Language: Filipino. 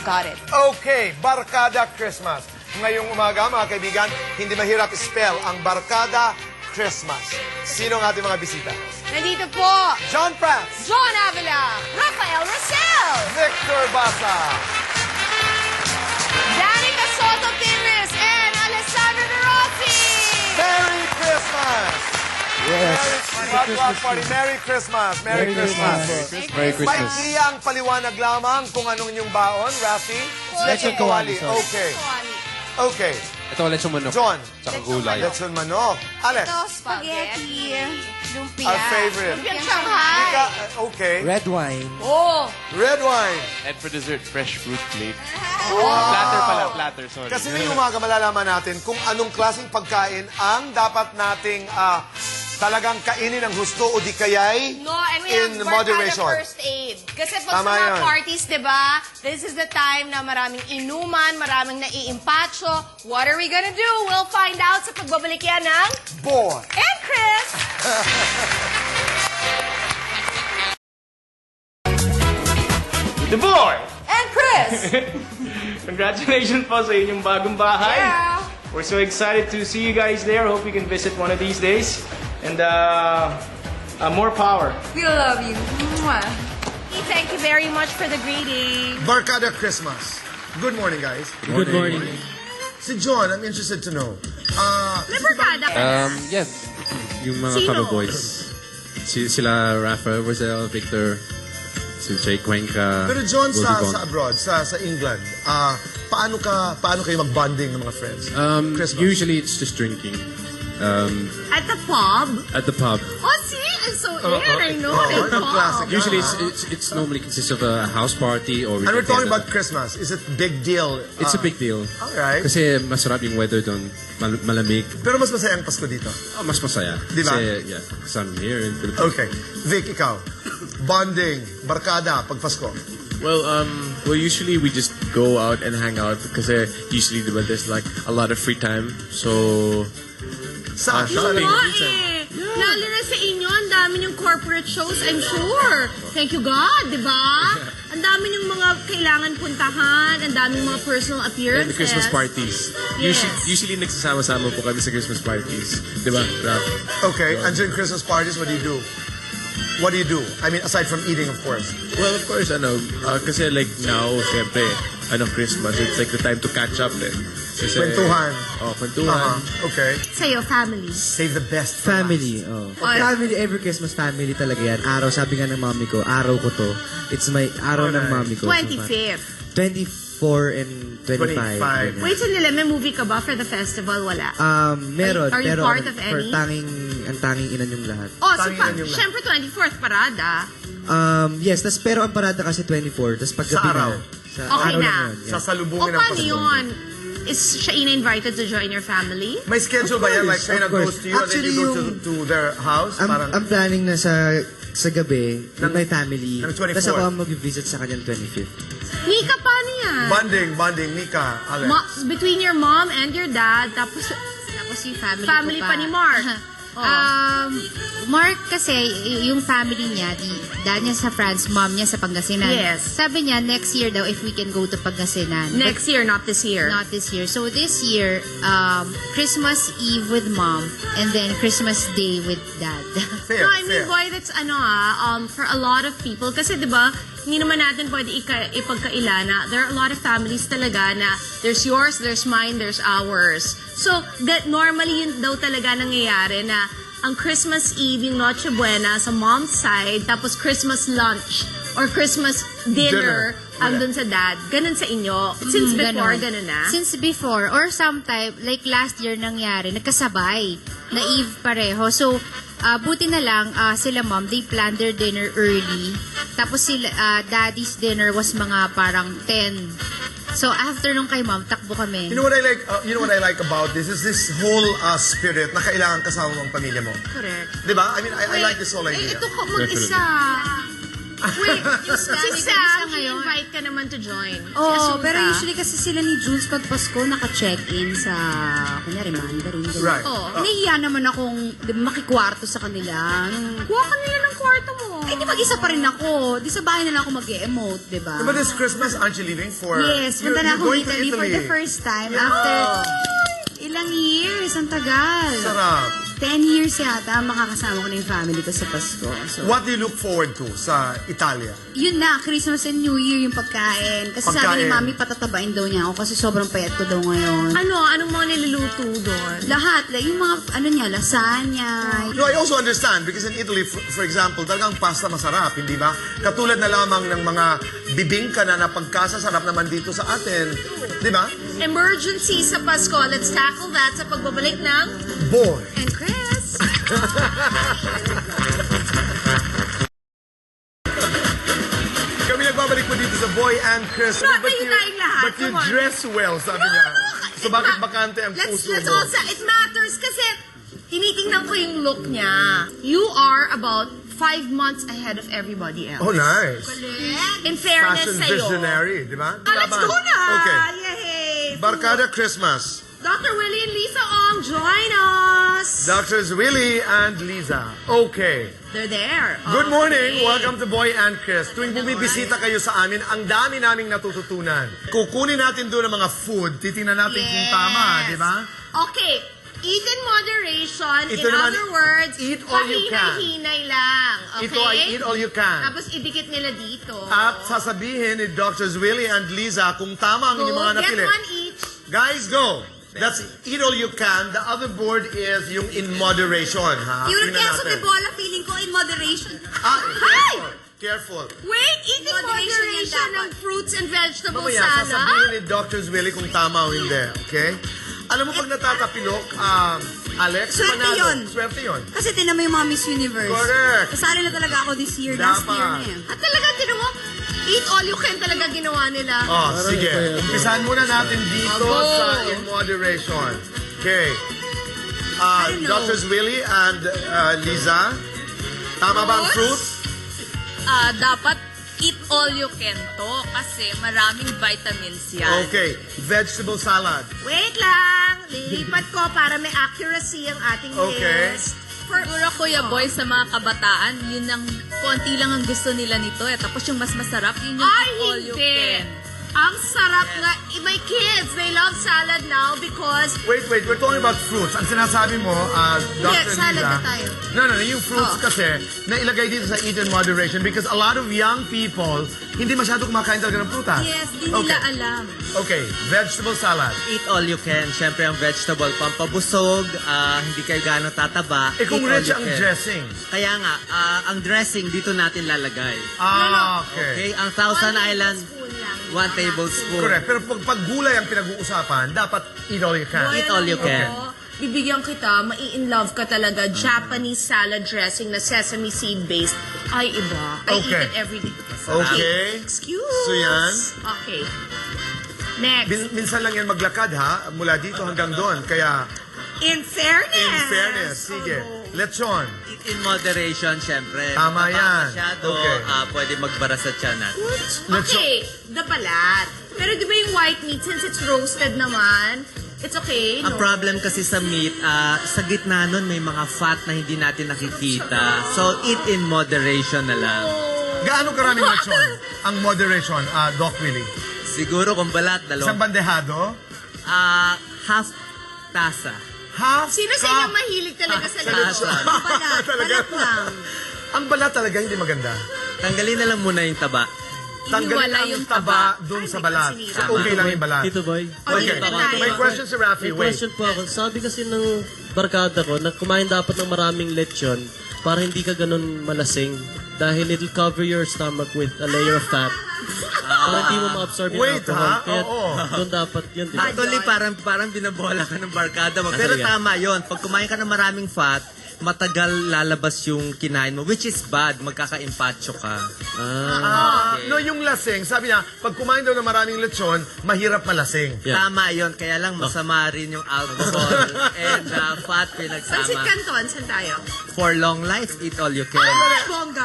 Got it. Okay, Barkada Christmas. Ngayong umaga, mga kaibigan, hindi mahirap spell ang Barkada Christmas. Sino ang ating mga bisita? Nandito po, John Prats, John Avila, Rafael Rosel, Victor Basa, Danica Soto Pires, and Alessandro De Rossi. Merry Christmas! Yes. Wag party. Merry Christmas! Merry Christmas! Merry May Christmas. kliyang paliwanag lamang kung anong inyong baon, Rafi? Lechon kawali, sir. Okay. Okay. Ito, lechon manok. John. Tsaka gulay. Lechon manok. Alex. Ito, spaghetti, lumpia. Our favorite. Lumpiang Shanghai. Mika, okay. Red wine. Oh, Red wine. And for dessert, fresh fruit plate. Platter pala, platter, sorry. Kasi ngayong umaga malalaman natin kung anong klaseng pagkain ang dapat nating talagang kainin ng husto o di kaya'y no, and we have in Barkada moderation. first aid. Kasi pag Tama sa mga yun. parties, di ba, this is the time na maraming inuman, maraming naiimpacho. What are we gonna do? We'll find out sa pagbabalik yan ng Boy. And Chris! The boy! And Chris! Congratulations po sa inyong bagong bahay. Yeah. We're so excited to see you guys there. Hope we can visit one of these days. And more power. We love you. Mwah. Thank you very much for the greeting. Barkada Christmas. Good morning, guys. Good morning. Si John, I'm interested to know. May Barkada ka? Yes. Yung mga Sino? Papa Boys. Sila Rafa, Rosel, Victor, si Jake Cuenca. Pero John, Goldie sa Bond. abroad, sa England, paano kayo mag-bonding ng mga friends? Christmas. Usually it's just drinking. At the pub? At the pub. Oh, see? I'm so in. I know. Oh, the yung classic. pub. Usually it's normally consists of a house party or... And we're talking about Christmas. Is it big deal? It's a big deal. Alright. Kasi masarap yung weather doon. Malamig. Pero mas masaya ang Pasko dito. Oh, mas masaya. Di ba? Kasi, yeah, sun here in Philippines. Okay. Vic, ikaw. Bonding, barkada, pag Pasko. Well, usually we just go out and hang out because usually there's like a lot of free time. So, Saan? shopping. eh. Lalo na sa inyo, ang dami yung corporate shows, I'm sure. Thank you God, di ba? Ang dami yung mga kailangan puntahan, ang dami mga personal And appearances. the Christmas parties. Yes. Usually nagsasama-sama po kami sa Christmas parties. Di ba, Raf? Okay, and during Christmas parties, what do you do? What do you do? I mean, aside from eating, of course. Well, of course, kasi like now, syempre, Christmas, it's like the time to catch up eh. Kasi, Kwentuhan. Oh, kwentuhan. Okay. Sa'yo, family. Save the best for Family, oh. Family, every Christmas family talaga yan. Araw, sabi nga ng mami ko, araw ko to. It's my araw ng mami ko. 25th. 24 and 25. 25. Wait, sandali, may movie ka ba for the festival? Wala. Meron, Are you pero part of for any? ang tanging inan yung lahat. Oh, so Tanginan yung lahat. syempre 24th parada. Yes, pero ang parada kasi 24, tas paggabi Sa araw. na. Sa Okay araw na. yun, yeah. Sasalubungin O ng paano Pasko. yun? Is siya invited to join your family? May schedule ba yan? Like, Of China course. goes to you and then Actually, you go to their house? Ang planning na sa gabi, with my family. ng 24. Tapos ako ang mag-visit sa kanyang 25th. Mika, paano yan? Bonding, Mika, Alex. Between your mom and your dad, tapos yung family, family ko pa ni Mark. Mark kasi, yung family niya, dad niya sa France, mom niya sa Pangasinan. Yes. Sabi niya, next year daw, if we can go to Pangasinan. Next year, not this year. Not this year. So this year, Christmas Eve with mom, and then Christmas Day with dad. Fair, No, I mean, fair. boy, that's for a lot of people. Kasi, di ba, hindi naman natin pwede ipagkailana. There are a lot of families talaga na there's yours, there's mine, there's ours. So, that normally yun daw talaga nangyayari na ang Christmas Eve, yung Noche Buena sa mom's side, tapos Christmas lunch or Christmas dinner ang dun sa dad. Ganun sa inyo. Since before, ganun na? Since before, or sometime, like last year nangyari, nagkasabay na Eve pareho. So, buti na lang, sila mom, they planned their dinner early. Tapos sila, daddy's dinner was mga parang 10. So, after nung kay mom, takbo kami. You know what I like about this is this whole spirit na kailangan kasama mo ang pamilya mo. Correct. Di ba? I mean, I like this whole idea. Ito ka mag-isa. Wait, si Sam, ngayon. invite ka naman to join. Si Oo, Asunta. pero usually kasi sila ni Jules pag Pasko naka-check-in sa, kunyari, Mandarin. ganun. Right. Oo. Nahihiya naman akong di ba, makikwarto sa kanila. Kuha ka nila ng kwarto mo. Eh, di mag-isa pa rin ako. Di sa bahay na lang ako mag-e-emote, di ba? But this Christmas, aren't you leaving for... Yes, punta na you're akong going to Italy for the first time Yeah. after ilang years, ang tagal. Sarap. 10 years yata makakasama ko na yung family ko sa Pasko. So, What do you look forward to sa Italia? yun na, Christmas and New Year yung pagkain. Kasi sabi Pagkain. ni Mami, patatabain daw niya ako kasi sobrang payat ko daw ngayon. Anong mga niluluto doon? Lahat, like, yung mga, lasagna. No, I also understand because in Italy, for example, talagang pasta masarap, hindi ba? Katulad na lamang ng mga bibingka na napagkasasarap naman dito sa atin. Di ba? Emergency sa Pasko. Let's tackle that sa pagbabalik ng Boy. And Chris. Kami nagbabalik po dito sa Boy and Chris. No, tayo tayong lahat. But you Come on. dress well, sabi niya. So bakit bakante ang Let's puso mo? also, it matters kasi tinitingnan ko yung look niya. You are about 5 months ahead of everybody else. Oh, nice. In fairness Fashion sa'yo. visionary, di ba? Let's go na! Okay. Yay! Barkada Christmas. Dr. Willie and Lisa Ong, join us! Doctors Willie and Liza. Okay. They're there. Good morning. Okay. Welcome to Boy and Chris. Tuwing bumibisita kayo sa amin, ang dami naming natututunan. Kukunin natin doon ang mga food. Titingnan natin kung tama, di ba? Okay. Eat in moderation. Ito in naman, other words, eat all you can. pahinay-hinay lang. Okay? Ito ay eat all you can. Tapos idikit nila dito. At sasabihin ni Doctors Willie and Liza kung tama ang inyong mga Get napili. one each. Guys, go! That's eat all you can. The other board is yung in moderation, ha? Yung Tingnan queso de natin. bola, feeling ko in moderation. Ah, Hi! careful. Wait, eat in Moderation moderation yan dapat. ng fruits and vegetables Mamaya, sana. sasabihin ni Doctors Willie kung tama o hindi. Okay? Alam mo pag natatapilok, Alex, Swerte panalo. yun. Swerte yun. Kasi tinan mo yung mga Miss Universe. Correct. Kasali na talaga ako this year. Last Dapat. year na eh. At talaga, tinan mo, eat all you can talaga ginawa nila. Oh, sige. Umpisahan muna natin dito Abo. sa in moderation. Okay. I don't know. Doctors Willie and Liza, tama ba ang fruits? Dapat eat all you can to kasi maraming vitamins yan. Okay. Vegetable salad. Wait lang, lilipat ko para may accuracy ang ating Okay. list. Siguro, Kuya Boy, sa mga kabataan, yun ang konti lang ang gusto nila nito eh. Tapos yung mas masarap, yun yung Ay, eat all you hindi. can. Ang sarap nga. My kids, they love salad now because Wait. We're talking about fruits. Ang sinasabi mo, Dr. salad Liza. na tayo. No. Yung fruits kasi, nailagay dito sa eat in moderation because a lot of young people, hindi masyado kumakain talaga ng prutas. Yes, di nila alam. Okay. Vegetable salad. Eat all you can. Siyempre, ang vegetable, pampabusog, hindi kayo gano'ng tataba. Eh kung Eat all rich you ang can. dressing. Kaya nga, ang dressing dito natin lalagay. Okay. Okay? Ang Thousand One Island, tablespoon lang. 1 tablespoon. Correct. Pero pag gulay ang pinag-uusapan, dapat eat all you can. Eat all you can. Bibigyan kita, mai-in-love ka talaga. Japanese salad dressing na sesame seed based. Ay, iba. I eat Okay. it every day. Okay. Excuse. So yan. Okay. Next. Minsan lang yan maglakad ha, mula dito hanggang doon. Kaya, In fairness. in fairness, sige. Lechon. Eat in moderation, siyempre. Tama Mataba yan. Masyado, Okay. pwede magbara sa tiyan natin. Okay, the balat. Pero di ba yung white meat, since it's roasted naman, it's okay, Ang no? problem kasi sa meat, sa gitna nun may mga fat na hindi natin nakikita. So, eat in moderation na lang. Gaano karaming lechon? Ang moderation, Doc Willie. Siguro kung balat, Isang bandehado? half tasa. Half Sino sa inyo mahilig talaga sa Sa lechon? lechon. Balat lang. Ang balat talaga hindi maganda. Tanggalin na lang muna yung taba. Tanggalin ang yung taba dun sa balat. So, okay lang yung balat. Tito Boy. Okay. dito tayo. May question si Rafi. May Wait. question po ako. Sabi kasi ng barkada ko na kumain dapat ng maraming lechon para hindi ka ganun malasing dahil it'll cover your stomach with a layer of fat. Para hindi mo ma-absorb yung Wait, alcohol. ha? Kaya Oo. doon dapat yun, di ba? Actually, parang binabola ka ng barkada mo. Pero sige. tama yon. Pag kumain ka ng maraming fat, matagal lalabas yung kinain mo, which is bad. Magkaka-impatcho ka. No, yung lasing, sabi niya, pag kumain daw ng maraming lechon, mahirap malasing. Yeah. Tama yon. Kaya lang masama rin yung alcohol and fat Pansit pinagsama. Canton, saan tayo? For long life, eat all you can. Bongga.